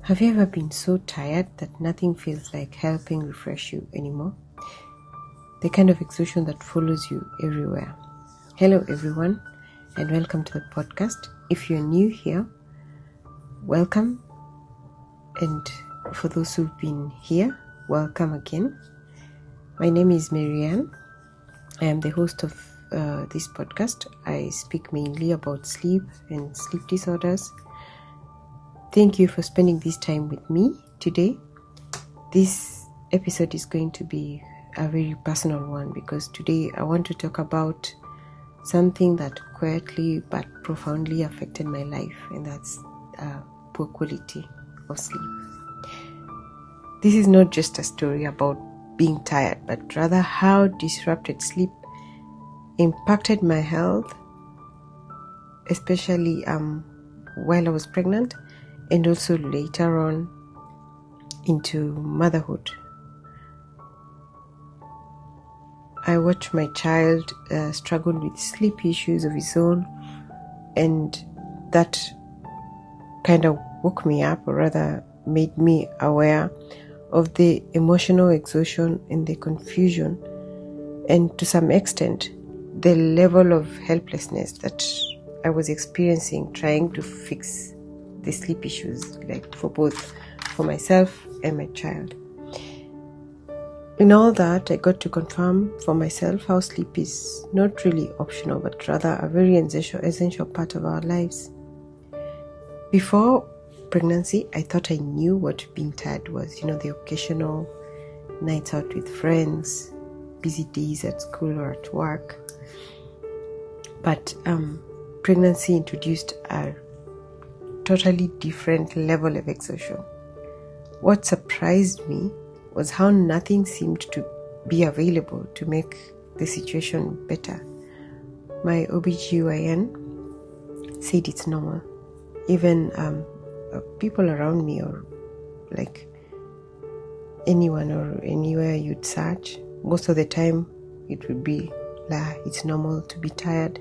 Have you ever been so tired that nothing feels like helping refresh you anymore? The kind of exhaustion that follows you everywhere. Hello, everyone, and welcome to the podcast. If you're new here, welcome. And for those who've been here, welcome again. My name is Marianne. I am the host of this podcast. I speak mainly about sleep and sleep disorders. Thank you for spending this time with me today. This episode is going to be a very personal one because today I want to talk about something that quietly but profoundly affected my life, and that's poor quality of sleep. This is not just a story about being tired, but rather how disrupted sleep impacted my health, especially while I was pregnant, and also later on into motherhood. I watched my child struggle with sleep issues of his own, and that kind of woke me up, or rather made me aware of the emotional exhaustion and the confusion, and to some extent the level of helplessness that I was experiencing trying to fix the sleep issues, like for myself and my child. In all that, I got to confirm for myself how sleep is not really optional, but rather a very essential part of our lives. Before pregnancy, I thought I knew what being tired was. The occasional nights out with friends, busy days at school or at work. But pregnancy introduced a totally different level of exhaustion. What surprised me was how nothing seemed to be available to make the situation better. My OBGYN said it's normal. Even people around me, or like anyone or anywhere you'd search, most of the time it would be it's normal to be tired.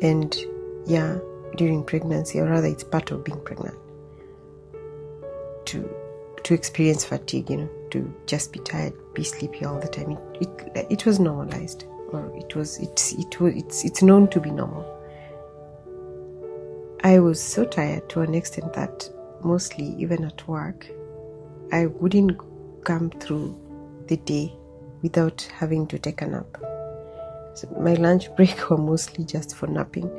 And during pregnancy, or rather it's part of being pregnant, to experience fatigue, to just be tired, be sleepy all the time. It was normalized, or it's known to be normal. I was so tired to an extent that mostly, even at work, I wouldn't come through the day without having to take a nap. So my lunch break were mostly just for napping.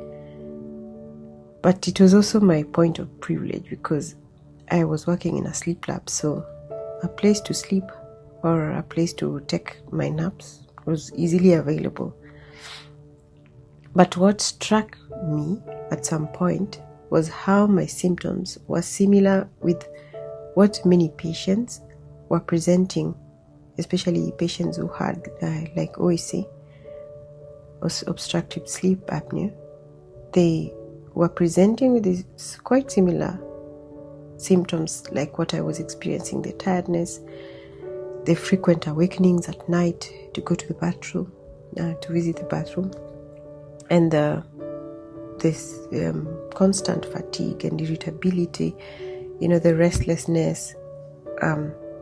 But it was also my point of privilege because I was working in a sleep lab, so a place to sleep or a place to take my naps was easily available. But what struck me at some point was how my symptoms were similar with what many patients were presenting, especially patients who had like OSA, or obstructive sleep apnea. They were presenting with these quite similar symptoms like what I was experiencing: the tiredness, the frequent awakenings at night to go to the bathroom, to visit the bathroom, and this constant fatigue and irritability, the restlessness,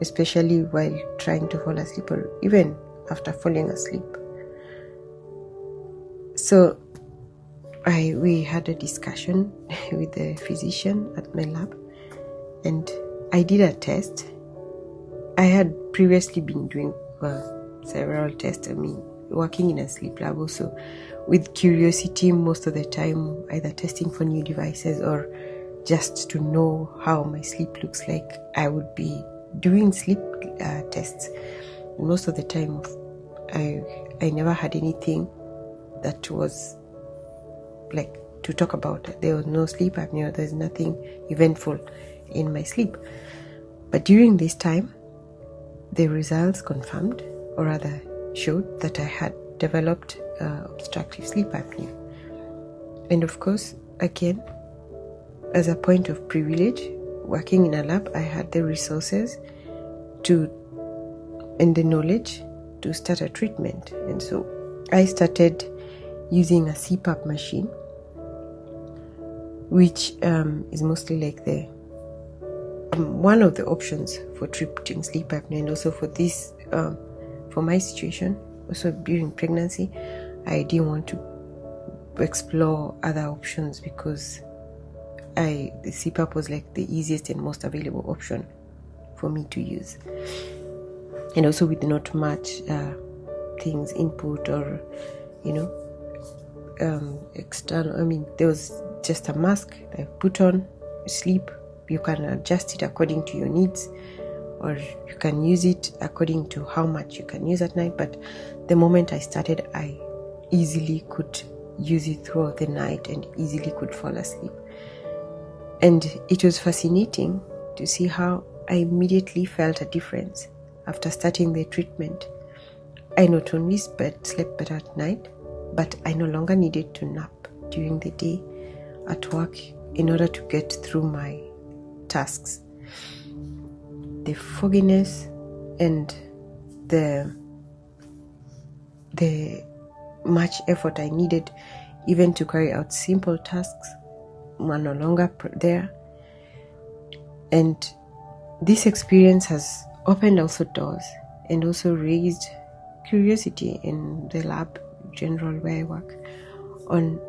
especially while trying to fall asleep or even after falling asleep. So we had a discussion with the physician at my lab, and I did a test. I had previously been doing several tests. Working in a sleep lab also with curiosity most of the time, either testing for new devices or just to know how my sleep looks like. I would be doing sleep tests. Most of the time, I never had anything that was like to talk about. There was no sleep apnea. There's nothing eventful in my sleep. But during this time, the results confirmed, or rather showed, that I had developed obstructive sleep apnea. And of course, again, as a point of privilege, working in a lab, I had the resources and the knowledge to start a treatment. And so I started using a CPAP machine, which is mostly like the one of the options for treating sleep apnea, and also for this, for my situation, also during pregnancy, I didn't want to explore other options because the CPAP was like the easiest and most available option for me to use, and also with not much things input or external. I mean, there was just a mask I put on, sleep. You can adjust it according to your needs, or you can use it according to how much you can use at night. But the moment I started, I easily could use it throughout the night and easily could fall asleep. And it was fascinating to see how I immediately felt a difference after starting the treatment. I not only slept better at night, but I no longer needed to nap during the day at work in order to get through my tasks. The fogginess and the much effort I needed even to carry out simple tasks were no longer there. And this experience has opened also doors and also raised curiosity in the lab general where I work on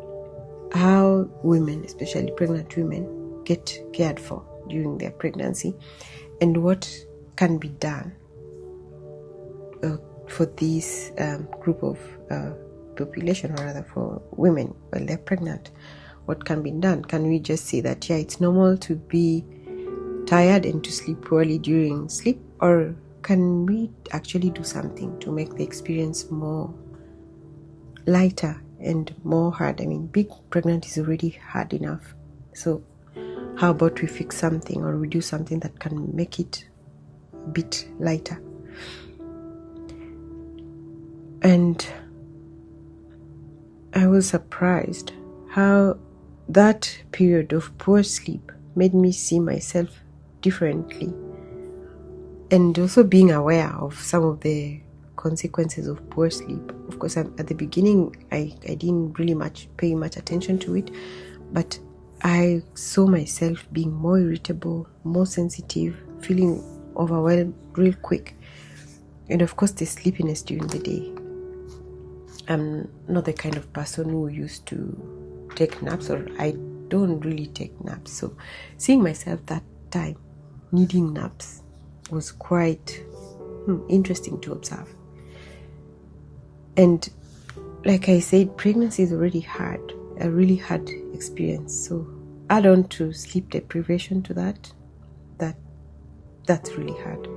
how women, especially pregnant women, get cared for during their pregnancy and what can be done for this group of population, or rather for women while they're pregnant. What can be done? Can we just say that, yeah, it's normal to be tired and to sleep poorly during sleep, or can we actually do something to make the experience more lighter and more hard? I mean, being pregnant is already hard enough. So how about we fix something, or we do something that can make it a bit lighter? And I was surprised how that period of poor sleep made me see myself differently, and also being aware of some of the consequences of poor sleep. Of course, at the beginning, I didn't really pay much attention to it, but I saw myself being more irritable, more sensitive, feeling overwhelmed real quick, and of course the sleepiness during the day. I'm not the kind of person who used to take naps, or I don't really take naps, so seeing myself that time needing naps was quite interesting to observe. And like I said, pregnancy is already hard, a really hard experience. So add on to sleep deprivation to that's really hard.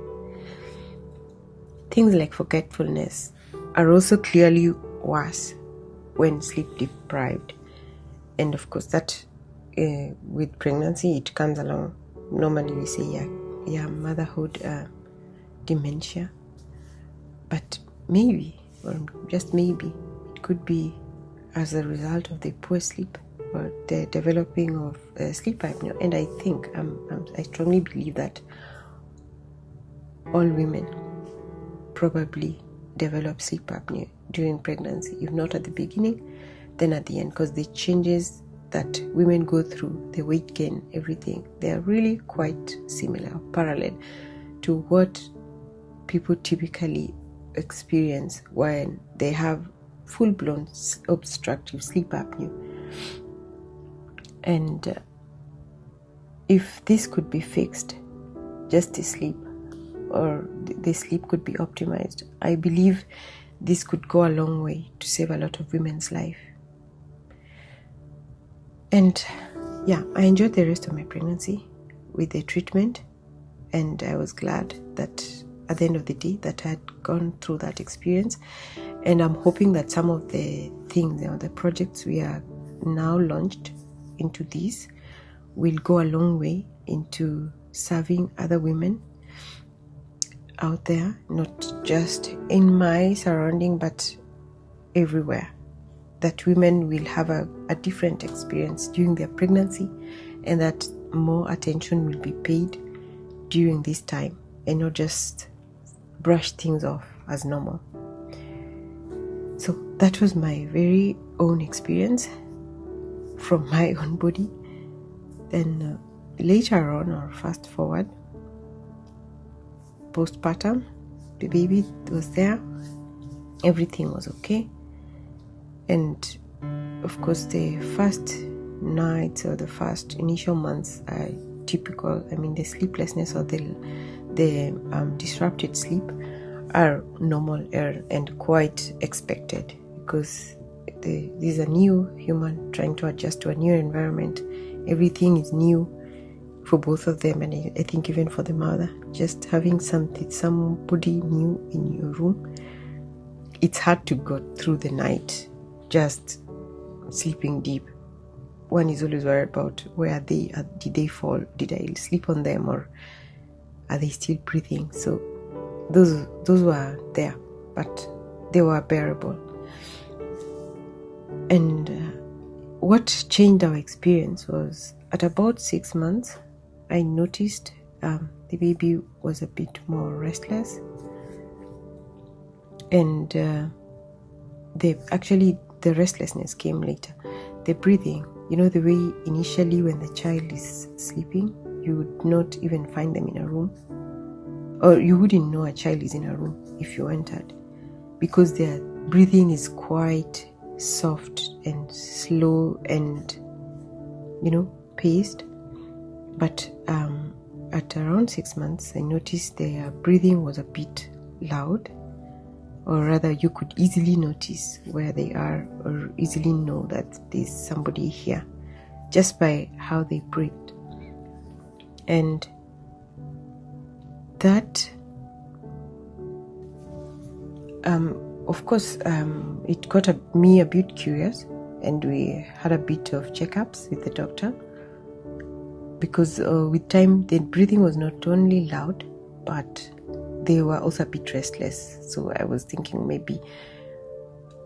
Things like forgetfulness are also clearly worse when sleep deprived. And of course that with pregnancy, it comes along. Normally we say, yeah, motherhood dementia. But maybe, or just maybe, it could be as a result of the poor sleep or the developing of sleep apnea. And I think, I strongly believe that all women probably develop sleep apnea during pregnancy, if not at the beginning, then at the end, because the changes that women go through, the weight gain, everything, they are really quite similar, parallel to what people typically experience when they have full-blown obstructive sleep apnea. And if this could be fixed, just the sleep, or the sleep could be optimized, I believe this could go a long way to save a lot of women's life. And yeah, I enjoyed the rest of my pregnancy with the treatment, and I was glad that at the end of the day that I had gone through that experience. And I'm hoping that some of the things, the projects we are now launched into this will go a long way into serving other women out there, not just in my surrounding, but everywhere. That women will have a different experience during their pregnancy, and that more attention will be paid during this time, and not just brush things off as normal. So that was my very own experience from my own body. Then later on, or fast forward, postpartum. The baby was there. Everything was okay. And of course, the first nights or the first initial months are typical. I mean, the sleeplessness or the disrupted sleep are normal and quite expected, because this is a new human trying to adjust to a new environment. Everything is new for both of them, and I think even for the mother, just having somebody new in your room, it's hard to go through the night just sleeping deep. One is always worried about where are they, did they fall, did I sleep on them, or are they still breathing? So those were there, but they were bearable. And what changed our experience was at about 6 months, I noticed the baby was a bit more restless, and the restlessness came later. The breathing, the way initially when the child is sleeping, you would not even find them in a room, or you wouldn't know a child is in a room if you entered, because their breathing is quite soft and slow and paced. But at around 6 months, I noticed their breathing was a bit loud, or rather you could easily notice where they are, or easily know that there's somebody here just by how they breathed. And that of course it got me a bit curious, and we had a bit of checkups with the doctor, because with time the breathing was not only loud, but they were also a bit restless. So I was thinking maybe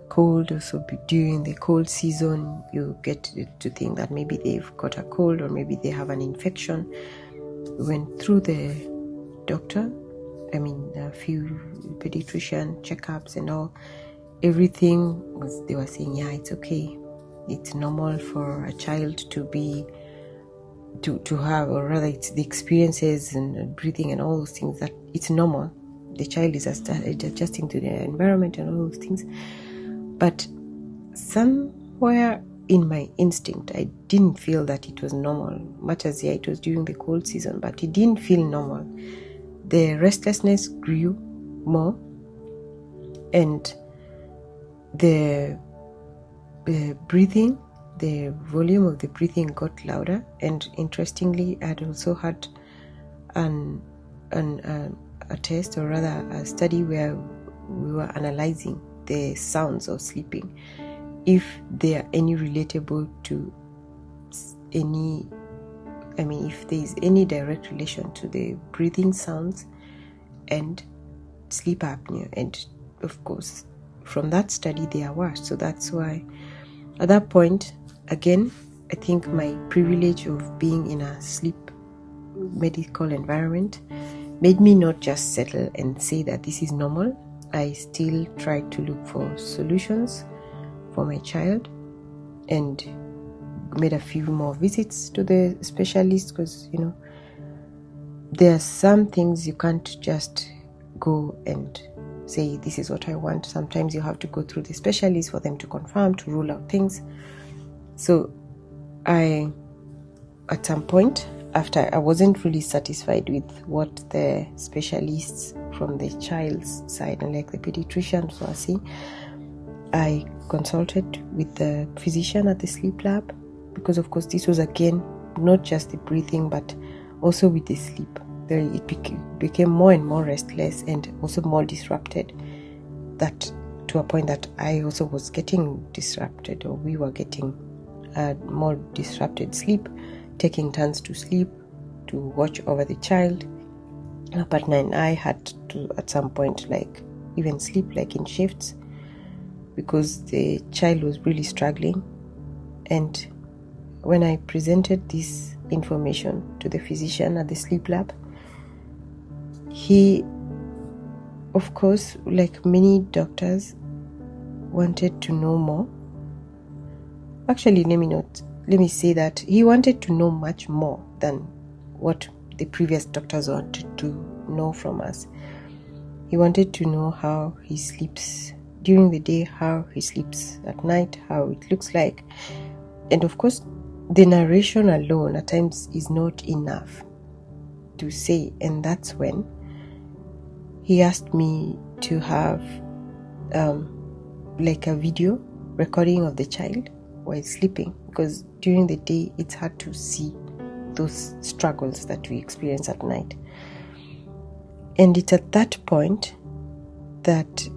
cold, also during the cold season you get to think that maybe they've got a cold, or maybe they have an infection. We went through the doctor, a few pediatrician checkups and all. Everything they were saying, yeah, it's okay, it's normal for a child to have, or rather it's the experiences and breathing and all those things, that it's normal. The child is adjusting to the environment and all those things. But somewhere in my instinct, I didn't feel that it was normal, much as it was during the cold season, but it didn't feel normal. The restlessness grew more, and the breathing, the volume of the breathing got louder. And interestingly, I had also had a test, or rather a study, where we were analyzing the sounds of sleeping, if they are any relatable to any, if there is any direct relation to the breathing sounds and sleep apnea. And of course, from that study there were. So that's why at that point, again, I think my privilege of being in a sleep medical environment made me not just settle and say that this is normal. I still tried to look for solutions for my child, and made a few more visits to the specialist, because there are some things you can't just go and say this is what I want. Sometimes you have to go through the specialist for them to confirm, to rule out things. So at some point, after I wasn't really satisfied with what the specialists from the child's side, and like the pediatricians, were saying, I consulted with the physician at the sleep lab, because of course this was again not just the breathing, but also with the sleep. It became more and more restless, and also more disrupted, that to a point that I also was getting disrupted, or we were getting more disrupted sleep, taking turns to sleep, to watch over the child. My partner and I had to at some point even sleep in shifts, because the child was really struggling. And when I presented this information to the physician at the sleep lab, he, of course, like many doctors, wanted to know more. Actually, let me say that he wanted to know much more than what the previous doctors wanted to know from us. He wanted to know how he sleeps during the day, how he sleeps at night, how it looks like. And of course, the narration alone at times is not enough to say. And that's when he asked me to have like a video recording of the child while sleeping, because during the day it's hard to see those struggles that we experience at night. And it's at that point that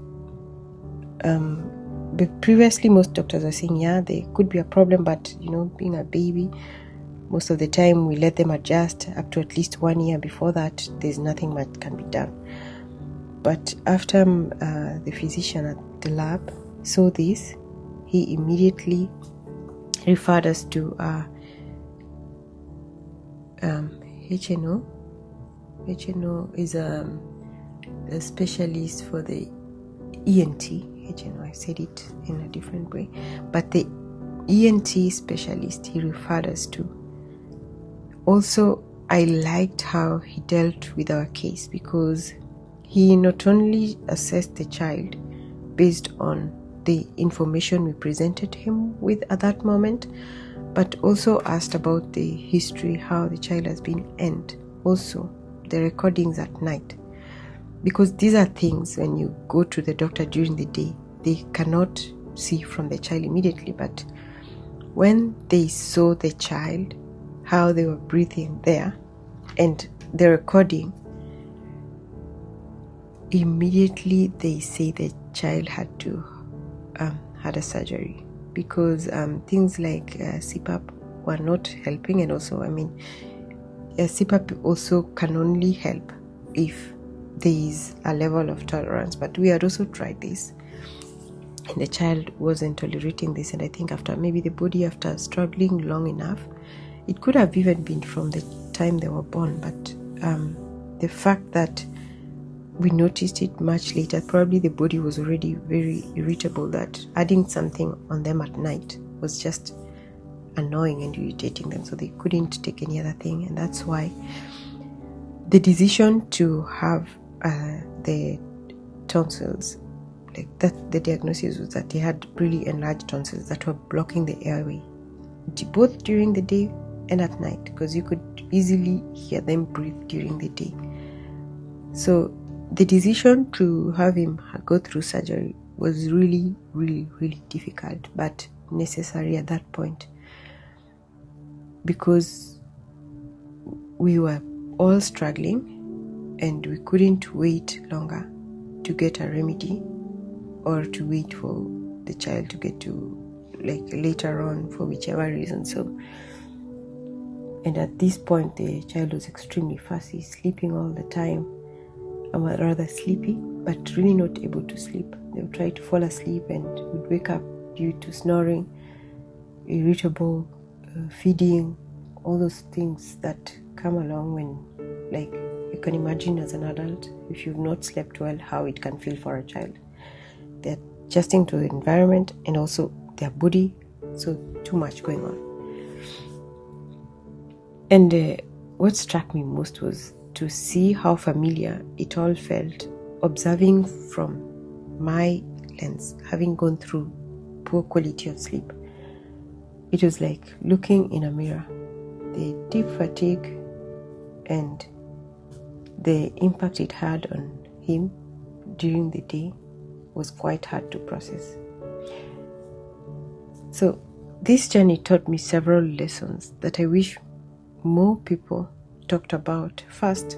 previously most doctors are saying, yeah, there could be a problem, but being a baby, most of the time we let them adjust up to at least 1 year. Before that, there's nothing much can be done. But after the physician at the lab saw this, he immediately referred us to HNO. HNO is a specialist for the ENT. HNO, I said it in a different way, but the ENT specialist he referred us to. Also, I liked how he dealt with our case, because he not only assessed the child based on the information we presented him with at that moment, but also asked about the history, how the child has been, and also the recordings at night. Because these are things when you go to the doctor during the day, they cannot see from the child immediately, but when they saw the child, how they were breathing there, and the recording, immediately they say the child had a surgery, because things like CPAP were not helping. And also, CPAP also can only help if there is a level of tolerance, but we had also tried this and the child wasn't tolerating this. And I think after struggling long enough, it could have even been from the time they were born, but the fact that we noticed it much later, probably the body was already very irritable, that adding something on them at night was just annoying and irritating them, so they couldn't take any other thing. And that's why the decision to have the tonsils, like that, the diagnosis was that they had really enlarged tonsils that were blocking the airway, both during the day and at night, because you could easily hear them breathe during the day. So the decision to have him go through surgery was really, really, really difficult, but necessary at that point, because we were all struggling and we couldn't wait longer to get a remedy, or to wait for the child to get to later on for whichever reason. So, and at this point the child was extremely fussy, sleeping all the time, rather sleepy, but really not able to sleep. They would try to fall asleep and would wake up due to snoring, irritable, feeding, all those things that come along when, you can imagine as an adult, if you've not slept well, how it can feel for a child. They're adjusting to the environment and also their body, so too much going on. And what struck me most was to see how familiar it all felt, observing from my lens, having gone through poor quality of sleep. It was like looking in a mirror. The deep fatigue and the impact it had on him during the day was quite hard to process. So this journey taught me several lessons that I wish more people talked about. First,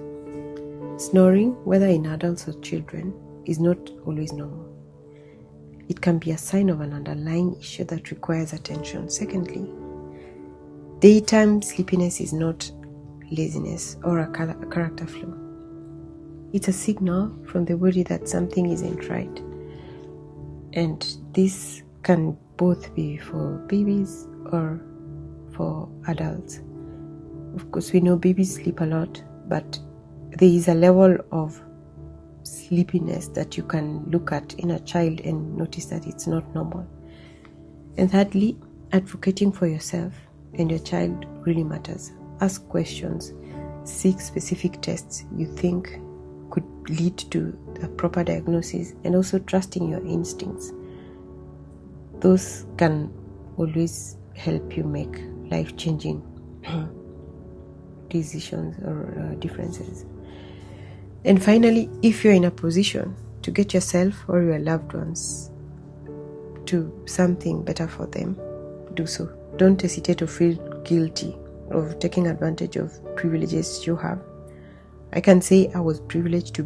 snoring, whether in adults or children, is not always normal. It can be a sign of an underlying issue that requires attention. Secondly, daytime sleepiness is not laziness or a character flaw. It's a signal from the body that something isn't right. And this can both be for babies or for adults. Of course, we know babies sleep a lot, but there is a level of sleepiness that you can look at in a child and notice that it's not normal. And thirdly, advocating for yourself and your child really matters. Ask questions, seek specific tests you think lead to a proper diagnosis, and also trusting your instincts. Those can always help you make life-changing decisions or differences. And finally, if you're in a position to get yourself or your loved ones to something better for them, do so. Don't hesitate to feel guilty of taking advantage of privileges you have. I can say I was privileged to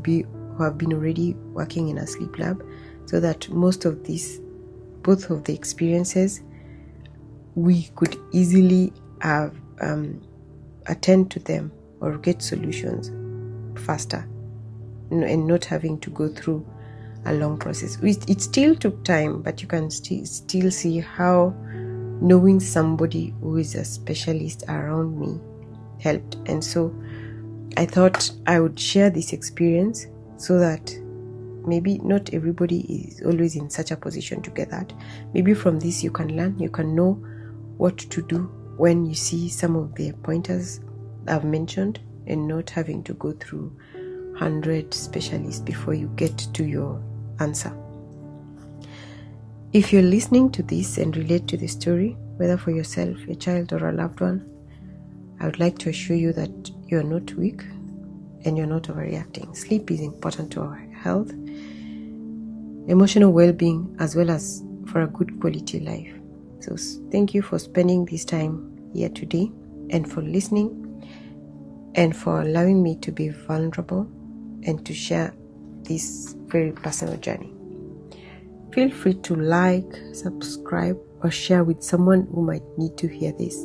have been already working in a sleep lab, so that both of the experiences, we could easily have attend to them or get solutions faster, and not having to go through a long process. It still took time, but you can still see how knowing somebody who is a specialist around me helped. And so I thought I would share this experience, so that maybe not everybody is always in such a position to get that. Maybe from this you can learn, you can know what to do when you see some of the pointers I've mentioned, and not having to go through 100 specialists before you get to your answer. If you're listening to this and relate to the story, whether for yourself, your child, or a loved one, I would like to assure you that you're not weak and you're not overreacting. Sleep is important to our health, emotional well-being, as well as for a good quality life. So thank you for spending this time here today, and for listening, and for allowing me to be vulnerable and to share this very personal journey. Feel free to like, subscribe, or share with someone who might need to hear this.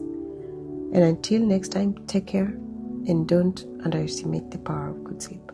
And until next time, take care, and don't underestimate the power of good sleep.